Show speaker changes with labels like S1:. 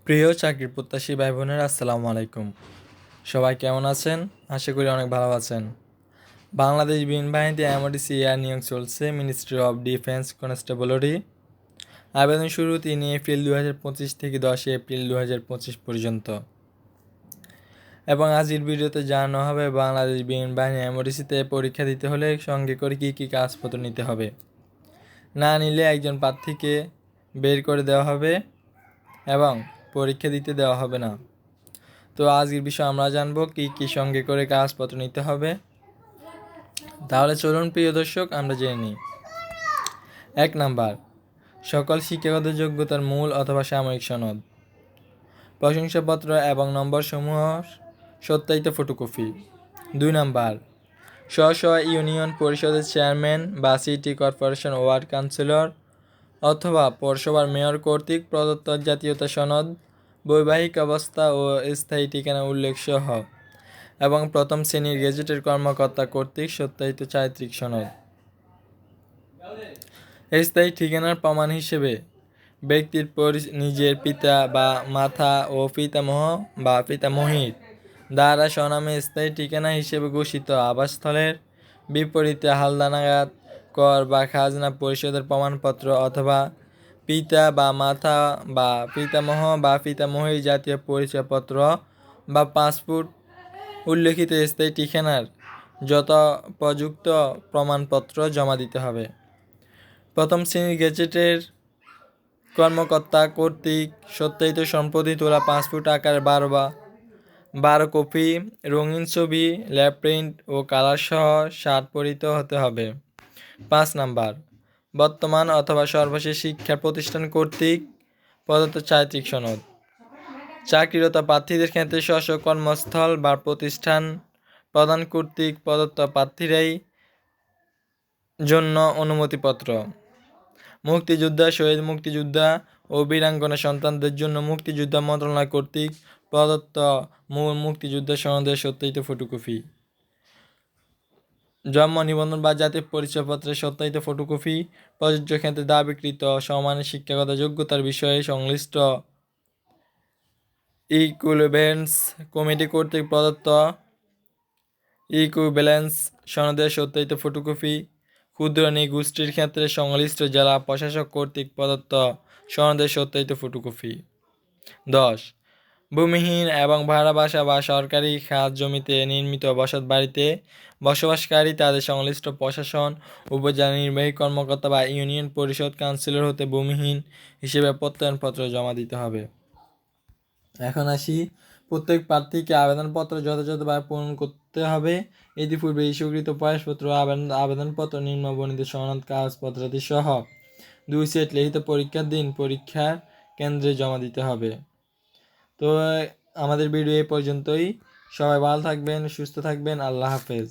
S1: প্রিয় চাকরি প্রত্যাশী ভাই বোনেরা, আসসালামু আলাইকুম। সবাই কেমন আছেন? আশা করি অনেক ভালো আছেন। বাংলাদেশ বিমান বাহিনীতে এমওডিসি এয়ার নিয়োগ চলছে। মিনিস্ট্রি অফ ডিফেন্স কনস্টেবলরি। আবেদন শুরু 3 এপ্রিল 2025 থেকে 10 এপ্রিল 2025 পর্যন্ত। এবং আজকের ভিডিওতে জানানো হবে বাংলাদেশ বিমান বাহিনী এমওডিসিতে পরীক্ষা দিতে হলে সঙ্গে করে কী কী কাগজপত্র নিতে হবে। না নিলে একজন প্রার্থীকে বের করে দেওয়া হবে এবং পরীক্ষা দিতে দেওয়া হবে না। তো আজকের বিষয় আমরা জানবো কি কি সঙ্গে করে কাগজপত্র নিতে হবে। তাহলে চলুন প্রিয় দর্শক, আমরা জেনে নিই। 1 নাম্বার, সকল শিক্ষাগত যোগ্যতার মূল অথবা সাময়িক সনদ, প্রশংসাপত্র এবং নম্বরসমূহ সত্যায়িত ফটোকপি। 2 নাম্বার, স্ব ইউনিয়ন পরিষদের চেয়ারম্যান বা সিটি কর্পোরেশন ওয়ার্ড কাউন্সিলর অথবা পৌরসভার মেয়র কর্তৃক প্রদত্ত জাতীয়তা সনদ, বৈবাহিক অবস্থা ও স্থায়ী ঠিকানা উল্লেখ সহ এবং প্রথম শ্রেণীর গেজেটের কর্মকর্তা কর্তৃক সত্যায়িত চারিত্রিক সনদ। স্থায়ী ঠিকানার প্রমাণ হিসেবে ব্যক্তির নিজের পিতা বা মাতা ও পিতামহ বা পিতামহীর দ্বারা স্বনামে স্থায়ী ঠিকানা হিসেবে ঘোষিত আবাসস্থলের বিপরীতে হালনাগাদ কর বা খাজনা পরিশোধের প্রমাণপত্র অথবা পিতা বা মাতা বা পিতামহ বা পিতামহীর জাতীয় পরিচয়পত্র বা পাসপোর্ট উল্লেখিত স্থায়ী ঠিকানার যথোপযুক্ত প্রমাণপত্র জমা দিতে হবে। প্রথম শ্রেণীর গেজেটের কর্মকর্তা কর্তৃক সত্যায়িত সম্প্রতি তোলা পাসপোর্ট আকারে 12 কপি, রঙিন ছবি, ল্যাব প্রিন্ট ও কালার সহ স্বাক্ষরিত হতে হবে। 5 নাম্বার, বর্তমান অথবা সর্বশেষ শিক্ষা প্রতিষ্ঠান কর্তৃক প্রদত্ত চারিত্রিক সনদ। চাকরিরত প্রার্থীদের ক্ষেত্রে স্ব কর্মস্থল বা প্রতিষ্ঠান প্রদান কর্তৃক প্রদত্ত প্রার্থীরাই জন্য অনুমতিপত্র। মুক্তিযোদ্ধা, শহীদ মুক্তিযোদ্ধা ও বীরাঙ্গনা সন্তানদের জন্য মুক্তিযোদ্ধা মন্ত্রণালয় কর্তৃক প্রদত্ত মূল মুক্তিযোদ্ধা সনদের সত্যায়িত ফটোকপি। জন্ম নিবন্ধন বা জাতীয় পরিচয়পত্রের সত্যায়িত ফটোকপি। প্রযোজ্য ক্ষেত্রে দাবিকৃত সমমানের শিক্ষাগত যোগ্যতার বিষয়ে সংশ্লিষ্ট ইকুইভ্যালেন্স কমিটি কর্তৃক প্রদত্ত ইকুইভ্যালেন্স সনদের সত্যায়িত ফটোকপি। ক্ষুদ্র নৃগোষ্ঠীর ক্ষেত্রে সংশ্লিষ্ট জেলা প্রশাসক কর্তৃক প্রদত্ত সনদের সত্যায়িত ফটোকপি। 10, ভূমিহীন এবং ভাড়া বাসা বা সরকারি খাস জমিতে নির্মিত বসত বাড়িতে বসবাসকারী তাদের সংশ্লিষ্ট প্রশাসন, উপজেলা নির্বাহী কর্মকর্তা বা ইউনিয়ন পরিষদ কাউন্সিলর হতে ভূমিহীন হিসেবে প্রত্যয়নপত্র জমা দিতে হবে। এখন আসি, প্রত্যেক প্রার্থীকে আবেদনপত্র যথাযথভাবে পূরণ করতে হবে। ইতিপূর্বে ইস্যুকৃত প্রয়াসপত্র আবেদনপত্র নিম্নবর্ণিত সনদ কাগজপত্রাদি সহ 2 সেট লিখিত পরীক্ষার দিন পরীক্ষার কেন্দ্রে জমা দিতে হবে। তো আমাদের ভিডিও এই পর্যন্তই। সবাই ভালো থাকবেন, সুস্থ থাকবেন। আল্লাহ হাফেজ।